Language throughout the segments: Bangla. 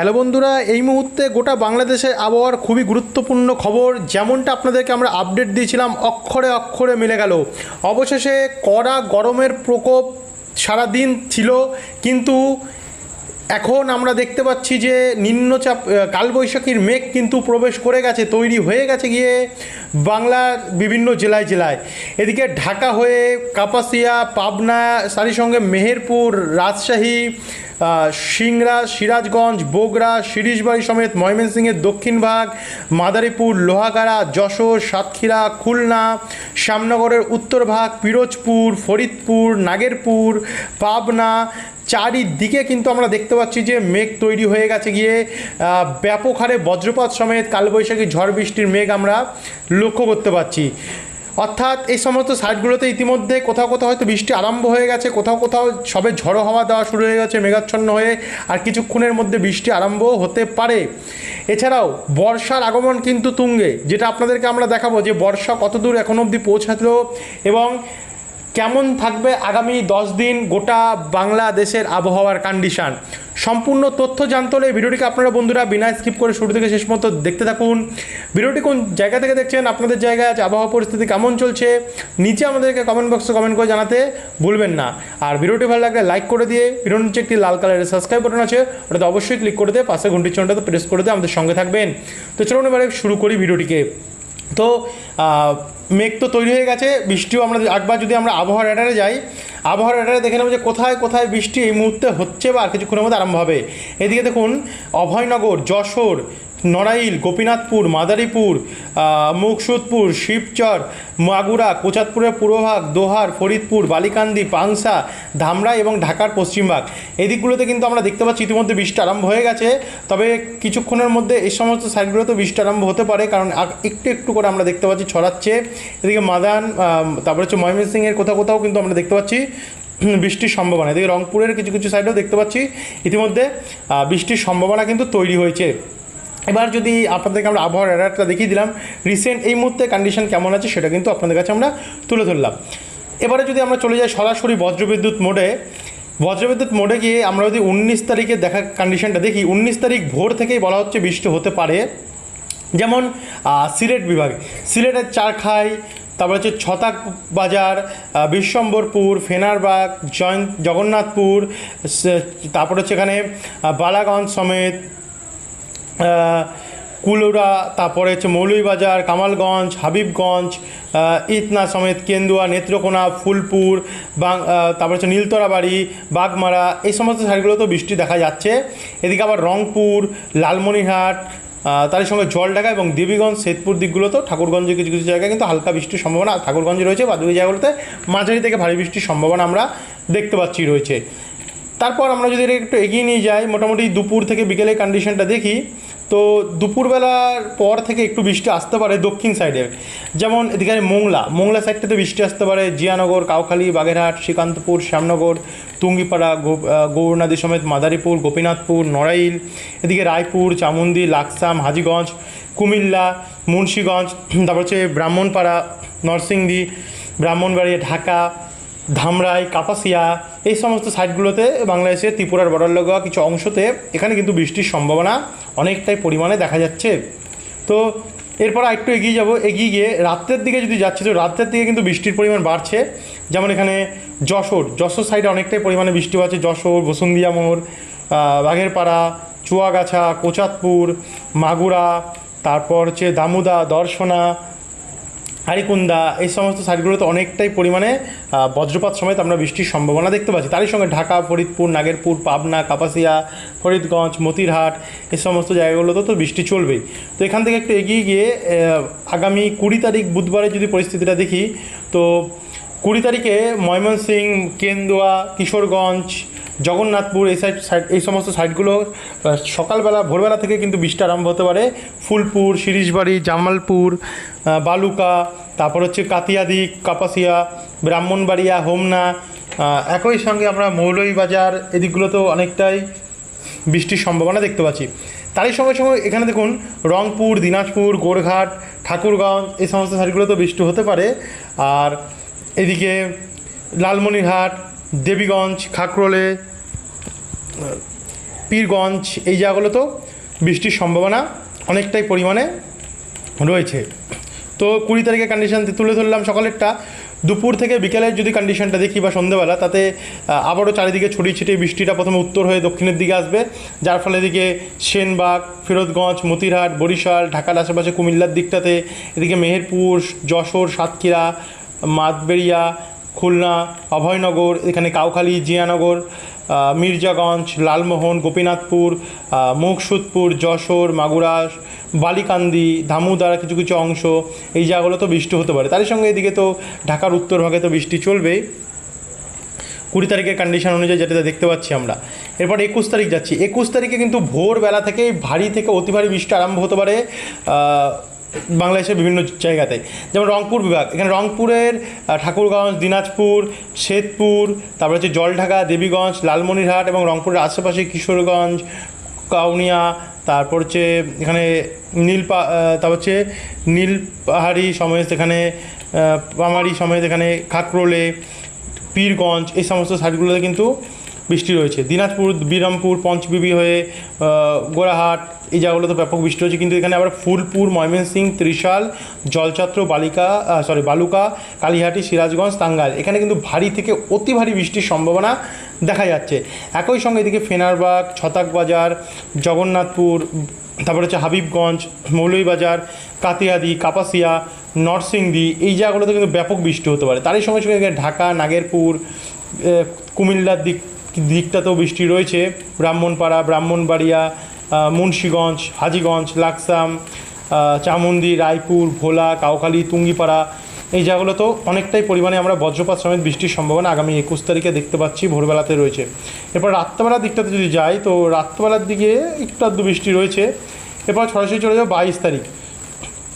হ্যালো বন্ধুরা, এই মুহূর্তে গোটা বাংলাদেশের আবহাওয়ার খুবই গুরুত্বপূর্ণ খবর। যেমনটা আপনাদেরকে আমরা আপডেট দিয়েছিলাম, অক্ষরে অক্ষরে মিলে গেল। অবশেষে কড়া গরমের প্রকোপ সারাদিন ছিল, কিন্তু এখন আমরা দেখতে পাচ্ছি যে নিম্নচাপ কালবৈশাখীর মেঘ কিন্তু প্রবেশ করে গেছে, তৈরি হয়ে গেছে গিয়ে বাংলার বিভিন্ন জেলায় জেলায়। এদিকে ঢাকা হয়ে কাপাসিয়া, পাবনা, তারই সঙ্গে মেহেরপুর, রাজশাহী, সিংড়া, সিরাজগঞ্জ, বগুড়া, শিরিশবাড়ি সমেত ময়মনসিংহের দক্ষিণ ভাগ, মাদারীপুর, লোহাগাড়া, যশোর, সাতক্ষীরা, খুলনা, শ্যামনগরের উত্তর ভাগ, পিরোজপুর, ফরিদপুর, নাগেরপুর, পাবনা, চারিদিকে কিন্তু আমরা দেখতে পাচ্ছি যে মেঘ তৈরি হয়ে গেছে গিয়ে ব্যাপক হারে বজ্রপাত সমেত কালবৈশাখী ঝড় বৃষ্টির মেঘ আমরা লক্ষ্য করতে পারছি। অর্থাৎ এই সমস্ত সাইটগুলোতে ইতিমধ্যে কোথাও কোথাও হয়তো বৃষ্টি আরম্ভ হয়ে গেছে, কোথাও কোথাও সবে ঝড়ো হাওয়া দেওয়া শুরু হয়ে গেছে মেঘাচ্ছন্ন হয়ে, আর কিছুক্ষণের মধ্যে বৃষ্টি আরম্ভ হতে পারে। এছাড়াও বর্ষার আগমন কিন্তু তুঙ্গে, যেটা আপনাদেরকে আমরা দেখাবো যে বর্ষা কতদূর এখন অবধি পৌঁছালো এবং কেমন থাকবে আগামী 10 দিন গোটা বাংলাদেশের আবহাওয়ার কন্ডিশন। সম্পূর্ণ তথ্য জানতে হলে ভিডিওটিকে আপনারা বন্ধুরা বিনা স্কিপ করে শুরু থেকে শেষ পর্যন্ত দেখতে থাকুন। ভিডিওটি কোন জায়গা থেকে দেখছেন, আপনাদের জায়গায় আজ আবহাওয়া পরিস্থিতি কেমন চলছে, নিচে আমাদেরকে কমেন্ট বক্সে কমেন্ট করে জানাতে ভুলবেন না। আর ভিডিওটি ভালো লাগলে লাইক করে দিয়ে, ভিডিওর নিচে একটি লাল কালারের সাবস্ক্রাইব বাটন আছে, ওটাতে অবশ্যই ক্লিক করে দিয়ে পাশে ঘন্টির চিহ্নটাতে প্রেস করে দিয়ে আমাদের সঙ্গে থাকবেন। তো চলুন এবারে শুরু করি ভিডিওটিকে। তো মেঘ তো তৈরি হয়ে গেছে, বৃষ্টিও আমরা একবার যদি আমরা আবহাওয়ার রেডারে যাই, আবহাওয়ার রেডারে দেখে নেব যে কোথায় কোথায় বৃষ্টি এই মুহূর্তে হচ্ছে বা আর কিছুক্ষণের মধ্যে আরম্ভ হবে। এদিকে দেখুন অভয়নগর, যশোর, নড়াইল, গোপীনাথপুর, মাদারীপুর, মুকসুদপুর, শিবচর, মাগুরা, কোচাতপুরের পূর্বভাগ, দোহার, ফরিদপুর, বালিকান্দি, পাংশা, ধামরাই এবং ঢাকার পশ্চিমভাগ, এই দিকগুলোতে কিন্তু আমরা দেখতে পাচ্ছি ইতিমধ্যে বৃষ্টি আরম্ভ হয়ে গেছে। তবে কিছুক্ষণের মধ্যে এই সমস্ত সাইডগুলোতেও বৃষ্টি আরম্ভ হতে পারে, কারণ একটু একটু করে আমরা দেখতে পাচ্ছি ছড়াচ্ছে। এদিকে মাদান, তারপরে হচ্ছে ময়মনসিংহের কোথাও কোথাও কিন্তু আমরা দেখতে পাচ্ছি বৃষ্টির সম্ভাবনা। এদিকে রংপুরের কিছু কিছু সাইডেও দেখতে পাচ্ছি ইতিমধ্যে বৃষ্টির সম্ভাবনা কিন্তু তৈরি হয়েছে। এবার যদি আপনাদেরকে আমরা আবহাওয়ার রেডারটা দেখিয়ে দিলাম, রিসেন্ট এই মুহূর্তে কন্ডিশন কেমন আছে সেটা কিন্তু আপনাদের কাছে আমরা তুলে ধরলাম। এবারে যদি আমরা চলে যাই সরাসরি বজ্রবিদ্যুৎ মোডে গিয়ে আমরা যদি 19 তারিখে দেখা কন্ডিশনটা দেখি, 19 তারিখ ভোর থেকেই বলা হচ্ছে বৃষ্টি হতে পারে। যেমন সিলেট বিভাগে, সিলেটের চারখাই, তারপর হচ্ছে ছতাক বাজার, বিশ্বম্বরপুর, ফেনারবাগ, জগন্নাথপুর, তারপর হচ্ছে এখানে বালাগঞ্জ সমেত, কুলুরা, তারপরে হচ্ছে মৌলভীবাজার, কামালগঞ্জ, হাবিবগঞ্জ, ইতনা সমেত, কেন্দুয়া, নেত্রকোনা, ফুলপুর, তারপরে হচ্ছে নীলতরাবাড়ি, বাগমারা, এই সমস্ত সাইডগুলোতেও বৃষ্টি দেখা যাচ্ছে। এদিকে আবার রংপুর, লালমনিরহাট, তার সঙ্গে জলঢাকা এবং দেবীগঞ্জ, সেতপুর দিকগুলোতেও, ঠাকুরগঞ্জে কিছু কিছু জায়গায় কিন্তু হালকা বৃষ্টির সম্ভাবনা ঠাকুরগঞ্জে রয়েছে, বাদ বাকি জায়গাগুলোতে মাঝারি থেকে ভারী বৃষ্টির সম্ভাবনা আমরা দেখতে পাচ্ছি রয়েছে। তারপর আমরা যদি একটু এগিয়ে নিয়ে যাই, মোটামুটি দুপুর থেকে বিকেলের কন্ডিশনটা দেখি, তো দুপুরবেলার পর থেকে একটু বৃষ্টি আসতে পারে দক্ষিণ সাইডে। যেমন এদিকে মোংলা সাইডটাতে বৃষ্টি আসতে পারে, জিয়ানগর, কাউখালী, বাগেরহাট, শ্রীকান্তপুর, শ্যামনগর, তুঙ্গিপাড়া, গৌরনদী সমেত মাদারীপুর, গোপীনাথপুর, নড়াইল, এদিকে রায়পুর, চামুন্দি, লাকসাম, হাজীগঞ্জ, কুমিল্লা, মুন্সীগঞ্জ, তারপর হচ্ছে ব্রাহ্মণপাড়া, নরসিংদী, ব্রাহ্মণবাড়িয়া, ঢাকা, ধামরাই, কাপাসিয়া, এই সমস্ত সাইডগুলোতে বাংলাদেশের ত্রিপুরার বর্ডার লাগোয়া কিছু অংশতে এখানে কিন্তু বৃষ্টির সম্ভাবনা অনেকটাই পরিমাণে দেখা যাচ্ছে। তো এরপর একটু এগিয়ে গিয়ে রাত্রের দিকে যদি যাচ্ছে, তো রাত্রের দিকে কিন্তু বৃষ্টির পরিমাণ বাড়ছে। যেমন এখানে যশোর সাইডে অনেকটাই পরিমাণে বৃষ্টি হচ্ছে, যশোর, বসুন্দিয়া মোড়, বাঘেরপাড়া, চুয়াগাছা, কোচাতপুর, মাগুরা, তারপর হচ্ছে দামুদা, দর্শনা, হারিকুন্দা, এই সমস্ত সাইডগুলোতে অনেকটাই পরিমাণে বজ্রপাত সমেত আমরা বৃষ্টির সম্ভাবনা দেখতে পাচ্ছি। তারই সঙ্গে ঢাকা, ফরিদপুর, নাগেরপুর, পাবনা, কাপাসিয়া, ফরিদগঞ্জ, মতিরহাট, এই সমস্ত জায়গাগুলোতে তো বৃষ্টি চলবেই। তো এখান থেকে একটু এগিয়ে গিয়ে আগামী 20 তারিখ বুধবারে যদি পরিস্থিতিটা দেখি, তো 20 তারিখে ময়মনসিংহ, কেন্দুয়া, কিশোরগঞ্জ, জগন্নাথপুর, এই সমস্ত সাইডগুলো সকালবেলা ভোরবেলা থেকে কিন্তু বৃষ্টি আরম্ভ হতে পারে। ফুলপুর, শিরিশবাড়ি, জামালপুর, বালুকা, তারপর হচ্ছে কাতিয়াদি, কাপাসিয়া, ব্রাহ্মণবাড়িয়া, হোমনা, একই সঙ্গে আমরা মৌলভীবাজার, এদিকগুলোতেও অনেকটাই বৃষ্টির সম্ভাবনা দেখতে পাচ্ছি। তারই সঙ্গে সঙ্গে এখানে দেখুন রংপুর, দিনাজপুর, গোরঘাট, ঠাকুরগঞ্জ, এই সমস্ত সাইডগুলোতেও বৃষ্টি হতে পারে। আর এদিকে লালমনিরহাট, দেবীগঞ্জ, খাকরোলে, পীরগঞ্জ এই জায়গাগুলো তো বৃষ্টির সম্ভাবনা অনেকটাই পরিমাণে রয়েছে। তো 20 তারিখের কন্ডিশন তুলে ধরলাম সকালেরটা। দুপুর থেকে বিকেলের যদি কন্ডিশনটা দেখি বা সন্ধ্যেবেলা, তাতে আবারও চারিদিকে ছড়িয়ে ছিটিয়ে বৃষ্টিটা প্রথমে উত্তর হয়ে দক্ষিণের দিকে আসবে, যার ফলে এদিকে সেনবাগ, ফিরোজগঞ্জ, মতিরহাট, বরিশাল, ঢাকার আশেপাশে কুমিল্লার দিকটাতে, এদিকে মেহেরপুর, যশোর, সাতক্ষীরা, মাতবেড়িয়া, খুলনা, অভয়নগর, এখানে কাউখালী, জিয়ানগর, মির্জাগঞ্জ, লালমোহন, গোপীনাথপুর, মুকসুদপুর, যশোর, মাগুরা, বালিকান্দি, ধামুদার কিছু কিছু অংশ, এই জায়গাগুলো তো বৃষ্টি হতে পারে। তারই সঙ্গে এদিকে তো ঢাকার উত্তর ভাগে তো বৃষ্টি চলবেই 20 তারিখের কন্ডিশন অনুযায়ী, যেটা দেখতে পাচ্ছি আমরা। এরপর 21 তারিখ যাচ্ছি। 21 তারিখে কিন্তু ভোরবেলা থেকেই ভারী থেকে অতি ভারী বৃষ্টি আরম্ভ হতে পারে বাংলাদেশের বিভিন্ন জায়গাতে। যেমন রংপুর বিভাগ, এখানে রংপুরের ঠাকুরগঞ্জ, দিনাজপুর, শেরপুর, তারপর হচ্ছে জলঢাকা, দেবীগঞ্জ, লালমনিরহাট এবং রংপুরের আশেপাশে কিশোরগঞ্জ, কাউনিয়া, তারপর হচ্ছে এখানে তারপর হচ্ছে নীলপাহাড়ি সমেত, এখানে পামারি সমেত, এখানে খাকরোলে, পীরগঞ্জ, এই সমস্ত সাইডগুলোতে কিন্তু বৃষ্টি রয়েছে। দিনাজপুর, বিরামপুর, পঞ্চবিবি হয়ে গোড়াহাট, এই জায়গাগুলোতে ব্যাপক বৃষ্টি হচ্ছে। কিন্তু এখানে আবার ফুলপুর, ময়মনসিংহ, ত্রিশাল, জলছত্র, বালুকা, কালীহাটি, সিরাজগঞ্জ, টাঙ্গাইল, এখানে কিন্তু ভারী থেকে অতি ভারী বৃষ্টির সম্ভাবনা দেখা যাচ্ছে। একই সঙ্গে এদিকে ফেনারবাগ, ছতাকবাজার, জগন্নাথপুর, তারপর হচ্ছে হাবিবগঞ্জ, মৌলভীবাজার, কাতিয়াদি, কাপাসিয়া, নরসিংদী, এই জায়গাগুলোতে কিন্তু ব্যাপক বৃষ্টি হতে পারে। তারই সঙ্গে সঙ্গে ঢাকা, নাগেরপুর, কুমিল্লার দিকটাতেও বৃষ্টি রয়েছে। ব্রাহ্মণপাড়া, ব্রাহ্মণবাড়িয়া, মুন্সীগঞ্জ, হাজীগঞ্জ, লাকসাম, চামুন্দি, রায়পুর, ভোলা, কাউখালী, তুঙ্গিপাড়া, এই জায়গাগুলোতেও অনেকটাই পরিমাণে আমরা বজ্রপাত সমেত বৃষ্টির সম্ভাবনা আগামী 21 তারিখে দেখতে পাচ্ছি ভোরবেলাতে রয়েছে। এরপর রাত্রেবেলার দিকটাতে যদি যাই, তো রাত্রেবেলার দিকে একটু আধটু বৃষ্টি রয়েছে। এরপর সরাসরি চলে যাবো 22 তারিখ।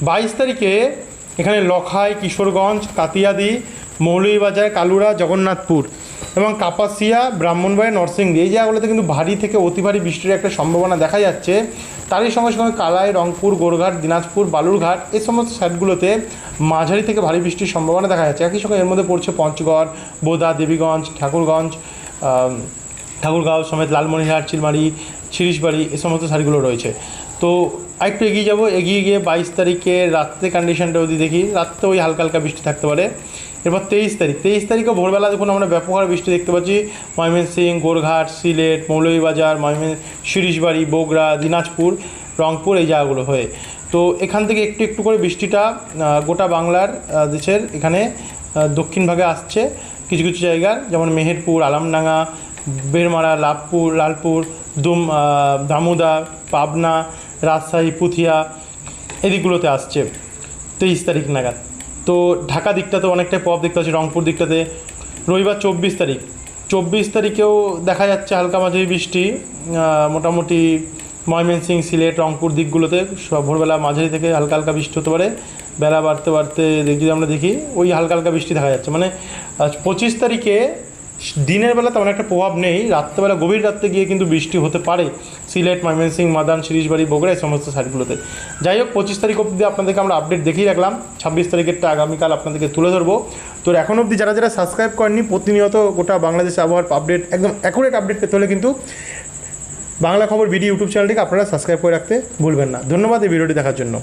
22 তারিখে এখানে লখাই, কিশোরগঞ্জ, কাতিয়াদি, মৌলভীবাজার, কালুরা, জগন্নাথপুর এবং কাপাসিয়া, ব্রাহ্মণবাড়িয়া, নরসিংদী, এই জায়গাগুলোতে কিন্তু ভারী থেকে অতি ভারী বৃষ্টির একটা সম্ভাবনা দেখা যাচ্ছে। তারই সঙ্গে সঙ্গে কালাই, রংপুর, গোরঘাট, দিনাজপুর, বালুরঘাট, এই সমস্ত সাইডগুলোতে মাঝারি থেকে ভারী বৃষ্টির সম্ভাবনা দেখা যাচ্ছে। একই সঙ্গে এর মধ্যে পড়ছে পঞ্চগড়, বোদা, দেবীগঞ্জ, ঠাকুরগাঁও সমেত লালমনিরহাট, চিলমারি, শিরিশবাড়ি, এই সমস্ত সাইডগুলো রয়েছে। তো আরেকটু এগিয়ে যাব, এগিয়ে গিয়ে 22 তারিখে রাত্রে কন্ডিশনটা যদি দেখি, রাত্রে ওই হালকা হালকা বৃষ্টি থাকতে পারে। এরপর 23 তারিখে ভোরবেলা দেখুন আমরা ব্যাপক হারে বৃষ্টি দেখতে পাচ্ছি। ময়মনসিংহ, গোরঘাট, সিলেট, মৌলভীবাজার, শিরিশবাড়ি, বগুড়া, দিনাজপুর, রংপুর, এই জায়গাগুলো হয়ে। তো এখান থেকে একটু একটু করে বৃষ্টিটা গোটা বাংলার দেশের এখানে দক্ষিণ ভাগে আসছে কিছু কিছু জায়গার, যেমন মেহেরপুর, আলমডাঙ্গা, বেরমারা, লালপুর, দামোদা, পাবনা, রাজশাহী, পুথিয়া, এদিকগুলোতে আসছে 23 তারিখ নাগাদ। তো ঢাকা দিকটাতে অনেকটাই প্রভাব দেখতে পাচ্ছি, রংপুর দিকটাতে। রবিবার 24 তারিখেও দেখা যাচ্ছে হালকা মাঝারি বৃষ্টি, মোটামুটি ময়মনসিংহ, সিলেট, রংপুর দিকগুলোতে ভোরবেলা মাঝারি থেকে হালকা হালকা বৃষ্টি হতে পারে। বেলা বাড়তে বাড়তে যদি আমরা দেখি ওই হালকা হালকা বৃষ্টি দেখা যাচ্ছে। মানে 25 তারিখে দিনের বেলা তেমন একটা প্রভাব নেই, রাত্রেবেলা গভীর রাত্রে গিয়ে কিন্তু বৃষ্টি হতে পারে সিলেট, ময়মনসিংহ, মাদান, শিরিশবাড়ি, বগুড়া, এই সমস্ত সাইডগুলোতে। যাই হোক, 25 তারিখ অবধি আপনাদেরকে আমরা আপডেট দেখিয়ে রাখলাম। 26 তারিখেরটা আগামীকাল আপনাদেরকে তুলে ধরবো। তো এখন অবধি যারা যারা সাবস্ক্রাইব করেননি, প্রতিনিয়ত গোটা বাংলাদেশ আবহাওয়ার আপডেট, একদম অ্যাকুরেট আপডেট পেতে হলে কিন্তু বাংলা খবর বিডি ইউটিউব চ্যানেলটিকে আপনারা সাবস্ক্রাইব করে রাখতে ভুলবেন না। ধন্যবাদ এই ভিডিওটি দেখার জন্য।